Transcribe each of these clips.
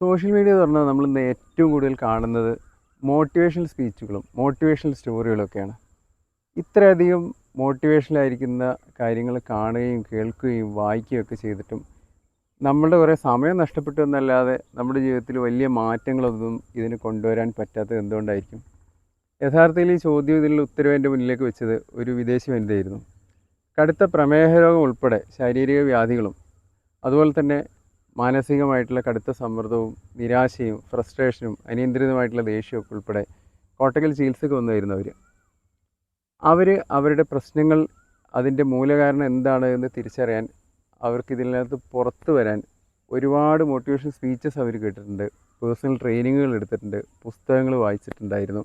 Social media എന്ന് പറഞ്ഞാൽ നമ്മളിന്ന് ഏറ്റവും കൂടുതൽ കാണുന്നത് മോട്ടിവേഷണൽ സ്പീച്ചുകളും മോട്ടിവേഷണൽ സ്റ്റോറികളൊക്കെയാണ്. ഇത്രയധികം മോട്ടിവേഷണലായിരിക്കുന്ന കാര്യങ്ങൾ കാണുകയും കേൾക്കുകയും വായിക്കുകയൊക്കെ ചെയ്തിട്ടും നമ്മളുടെ കുറേ സമയം നഷ്ടപ്പെട്ടു എന്നല്ലാതെ നമ്മുടെ ജീവിതത്തിൽ വലിയ മാറ്റങ്ങളൊന്നും ഇതിന് കൊണ്ടുവരാൻ പറ്റാത്തത് എന്തുകൊണ്ടായിരിക്കും? യഥാർത്ഥത്തിൽ ഈ ചോദ്യം ഇതിനുള്ള ഉത്തരവ് എൻ്റെ മുന്നിലേക്ക് വെച്ചത് ഒരു വിദേശി വനിതയായിരുന്നു. കടുത്ത പ്രമേഹ രോഗം ഉൾപ്പെടെ ശാരീരിക വ്യാധികളും അതുപോലെ തന്നെ മാനസികമായിട്ടുള്ള കടുത്ത സമ്മർദ്ദവും നിരാശയും ഫ്രസ്ട്രേഷനും അനിയന്ത്രിതമായിട്ടുള്ള ദേഷ്യമൊക്കെ ഉൾപ്പെടെ കോട്ടക്കൽ ചികിത്സയ്ക്ക് വന്നായിരുന്നു അവർ അവരുടെ പ്രശ്നങ്ങൾ അതിൻ്റെ മൂലകാരണം എന്താണ് എന്ന് തിരിച്ചറിയാൻ അവർക്ക് ഇതിനകത്ത് പുറത്തു വരാൻ ഒരുപാട് മോട്ടിവേഷൻ സ്പീച്ചസ് അവർ കേട്ടിട്ടുണ്ട്, പേഴ്സണൽ ട്രെയിനിങ്ങുകൾ എടുത്തിട്ടുണ്ട്, പുസ്തകങ്ങൾ വായിച്ചിട്ടുണ്ടായിരുന്നു.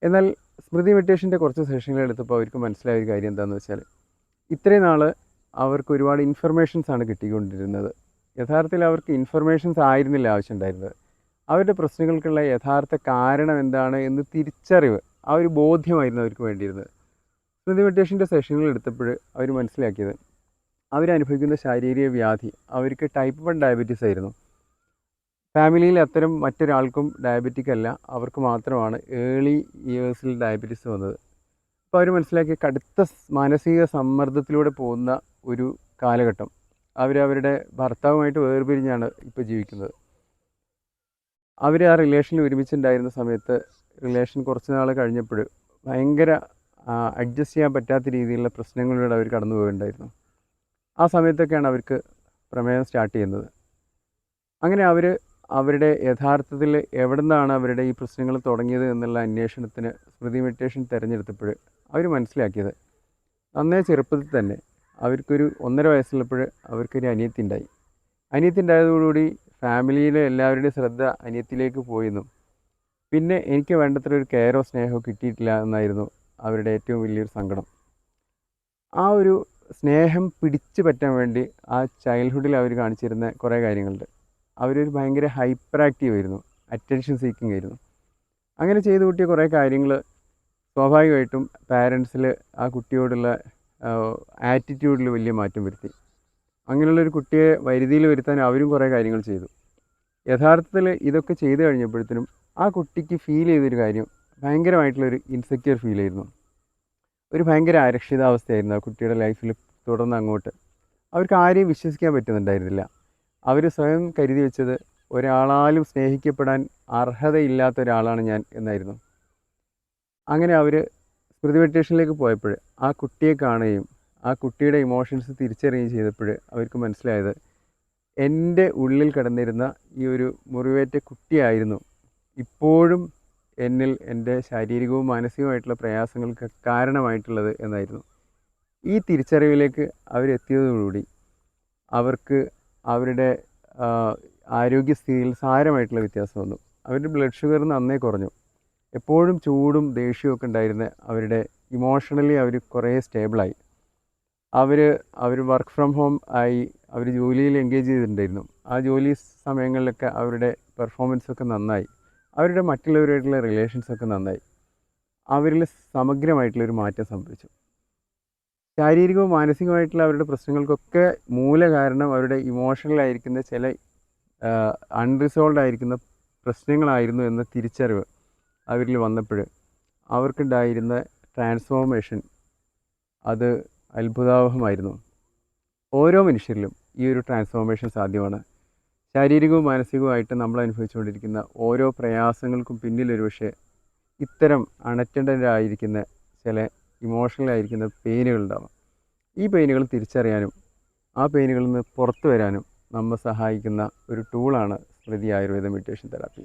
എന്നാൽ സ്മൃതി മെഡിറ്റേഷൻ്റെ കുറച്ച് സെഷനുകൾ എടുത്തപ്പോൾ അവർക്ക് മനസ്സിലായ ഒരു കാര്യം എന്താണെന്ന് വെച്ചാൽ ഇത്രയും നാൾ അവർക്ക് ഒരുപാട് ഇൻഫർമേഷൻസാണ് കിട്ടിക്കൊണ്ടിരുന്നത്. യഥാർത്ഥത്തിൽ അവർക്ക് ഇൻഫർമേഷൻസ് ആയിരുന്നില്ല ആവശ്യമുണ്ടായിരുന്നത്. അവരുടെ പ്രശ്നങ്ങൾക്കുള്ള യഥാർത്ഥ കാരണം എന്താണ് എന്ന് തിരിച്ചറിവ്, ആ ഒരു ബോധ്യമായിരുന്നു അവർക്ക് വേണ്ടിയിരുന്നത്. സ്മൃതി മെഡിറ്റേഷൻ്റെ സെഷനുകൾ എടുത്തപ്പോൾ അവർ മനസ്സിലാക്കിയത് അവരനുഭവിക്കുന്ന ശാരീരിക വ്യാധി അവർക്ക് ടൈപ്പ് 1 ഡയബറ്റീസ് ആയിരുന്നു. ഫാമിലിയിൽ അത്തരം മറ്റൊരാൾക്കും ഡയബറ്റിക് അല്ല, അവർക്ക് മാത്രമാണ് ഏർലി ഇയേഴ്സിൽ ഡയബറ്റീസ് വന്നത്. അപ്പോൾ അവർ മനസ്സിലാക്കിയ കടുത്ത മാനസിക സമ്മർദ്ദത്തിലൂടെ പോകുന്ന ഒരു കാലഘട്ടം. അവരവരുടെ ഭർത്താവുമായിട്ട് വേർപിരിഞ്ഞാണ് ഇപ്പോൾ ജീവിക്കുന്നത്. അവർ ആ റിലേഷനിൽ ഒരുമിച്ചുണ്ടായിരുന്ന സമയത്ത് റിലേഷൻ കുറച്ച് നാൾ കഴിഞ്ഞപ്പോൾ ഭയങ്കര അഡ്ജസ്റ്റ് ചെയ്യാൻ പറ്റാത്ത രീതിയിലുള്ള പ്രശ്നങ്ങളിലൂടെ അവർ കടന്നു പോയിട്ടുണ്ടായിരുന്നു. ആ സമയത്തൊക്കെയാണ് അവർക്ക് പ്രമേഹം സ്റ്റാർട്ട് ചെയ്യുന്നത്. അങ്ങനെ അവരുടെ യഥാർത്ഥത്തിൽ എവിടെ നിന്നാണ് അവരുടെ ഈ പ്രശ്നങ്ങൾ തുടങ്ങിയത് എന്നുള്ള അന്വേഷണത്തിന് സ്മൃതി മെഡിറ്റേഷൻ തിരഞ്ഞെടുത്തപ്പോൾ അവർ മനസ്സിലാക്കിയത് നന്നേ ചെറുപ്പത്തിൽ തന്നെ അവർക്കൊരു 1.5 വയസ്സുള്ളപ്പോൾ അവർക്കൊരു അനിയത്തി ഉണ്ടായി. അനിയത്തി ഉണ്ടായതോടുകൂടി ഫാമിലിയിലെ എല്ലാവരുടെയും ശ്രദ്ധ അനിയത്തിലേക്ക് പോയെന്നും പിന്നെ എനിക്ക് വേണ്ടത്ര ഒരു കെയറോ സ്നേഹമോ കിട്ടിയിട്ടില്ല എന്നായിരുന്നു അവരുടെ ഏറ്റവും വലിയൊരു സങ്കടം. ആ ഒരു സ്നേഹം പിടിച്ചു പറ്റാൻ വേണ്ടി ആ ചൈൽഡ്ഹുഡിൽ അവർ കാണിച്ചിരുന്ന കുറേ കാര്യങ്ങളുണ്ട്. അവരൊരു ഭയങ്കര ഹൈപ്പർ ആക്റ്റീവ് ആയിരുന്നു, അറ്റൻഷൻ സീക്കിംഗ് ആയിരുന്നു. അങ്ങനെ ചെയ്തു കൂട്ടിയ കുറേ കാര്യങ്ങൾ സ്വാഭാവികമായിട്ടും പാരൻസിൽ ആ കുട്ടിയോടുള്ള ആറ്റിറ്റ്യൂഡിൽ വലിയ മാറ്റം വരുത്തി. അങ്ങനെയുള്ളൊരു കുട്ടിയെ വരുതിയിൽ വരുത്താൻ അവരും കുറേ കാര്യങ്ങൾ ചെയ്തു. യഥാർത്ഥത്തിൽ ഇതൊക്കെ ചെയ്തു കഴിഞ്ഞപ്പോഴത്തേനും ആ കുട്ടിക്ക് ഫീൽ ചെയ്തൊരു കാര്യം ഭയങ്കരമായിട്ടുള്ളൊരു ഇൻസെക്യൂർ ഫീൽ ആയിരുന്നു. ഒരു ഭയങ്കര അരക്ഷിതാവസ്ഥയായിരുന്നു ആ കുട്ടിയുടെ ലൈഫിൽ. തുടർന്ന് അങ്ങോട്ട് അവർക്ക് ആരെയും വിശ്വസിക്കാൻ പറ്റുന്നുണ്ടായിരുന്നില്ല. അവർ സ്വയം കരുതി വെച്ചത് ഒരാളാലും സ്നേഹിക്കപ്പെടാൻ അർഹതയില്ലാത്ത ഒരാളാണ് ഞാൻ എന്നായിരുന്നു. അങ്ങനെ അവർ സ്മൃതി മെഡിറ്റേഷനിലേക്ക് പോയപ്പോൾ ആ കുട്ടിയെ കാണുകയും ആ കുട്ടിയുടെ ഇമോഷൻസ് തിരിച്ചറിയുകയും ചെയ്തപ്പോൾ അവർക്ക് മനസ്സിലായത് എൻ്റെ ഉള്ളിൽ കിടന്നിരുന്ന ഈ ഒരു മുറിവേറ്റ കുട്ടിയായിരുന്നു ഇപ്പോഴും എന്നിൽ എൻ്റെ ശാരീരികവും മാനസികവുമായിട്ടുള്ള പ്രയാസങ്ങൾക്ക് കാരണമായിട്ടുള്ളത് എന്നായിരുന്നു. ഈ തിരിച്ചറിവിലേക്ക് അവരെത്തിയതോടുകൂടി അവർക്ക് അവരുടെ ആരോഗ്യസ്ഥിതിയിൽ സാരമായിട്ടുള്ള വ്യത്യാസം വന്നു. അവരുടെ ബ്ലഡ് ഷുഗർ നന്നേ കുറഞ്ഞു. എപ്പോഴും ചൂടും ദേഷ്യവും ഉണ്ടായിരുന്ന അവരുടെ ഇമോഷണലി അവർ കുറേ സ്റ്റേബിളായി. അവർ വർക്ക് ഫ്രം ഹോം ആയി അവർ ജോലിയിൽ എൻഗേജ് ചെയ്തിട്ടുണ്ടായിരുന്നു. ആ ജോലി സമയങ്ങളിലൊക്കെ അവരുടെ പെർഫോമൻസൊക്കെ നന്നായി. അവരുടെ മറ്റുള്ളവരുമായിട്ടുള്ള റിലേഷൻസൊക്കെ നന്നായി. അവരിൽ സമഗ്രമായിട്ടുള്ളൊരു മാറ്റം സംഭവിച്ചു. ശാരീരികവും മാനസികമായിട്ടുള്ള അവരുടെ പ്രശ്നങ്ങൾക്കൊക്കെ മൂല കാരണം അവരുടെ ഇമോഷണലായിരിക്കുന്ന ചില അൺറിസോൾവ് ആയിരിക്കുന്ന പ്രശ്നങ്ങളായിരുന്നു എന്ന തിരിച്ചറിവ് അവരിൽ വന്നപ്പോൾ അവർക്കുണ്ടായിരുന്ന ട്രാൻസ്ഫോർമേഷൻ അത് അത്ഭുതാവഹമായിരുന്നു. ഓരോ മനുഷ്യരിലും ഈ ഒരു ട്രാൻസ്ഫോർമേഷൻ സാധ്യമാണ്. ശാരീരികവും മാനസികവുമായിട്ട് നമ്മൾ അനുഭവിച്ചുകൊണ്ടിരിക്കുന്ന ഓരോ പ്രയാസങ്ങൾക്കും പിന്നിലൊരു പക്ഷേ ഇത്തരം അണറ്റൻഡൻ്റ് ആയിരിക്കുന്ന ചില ഇമോഷണലായിരിക്കുന്ന പെയിനുകളുണ്ടാവാം. ഈ പെയിനുകൾ തിരിച്ചറിയാനും ആ പെയിനുകളിൽ നിന്ന് പുറത്തു വരാനും നമ്മെ സഹായിക്കുന്ന ഒരു ടൂളാണ് സ്മൃതി ആയുർവേദ മെഡിറ്റേഷൻ തെറാപ്പി.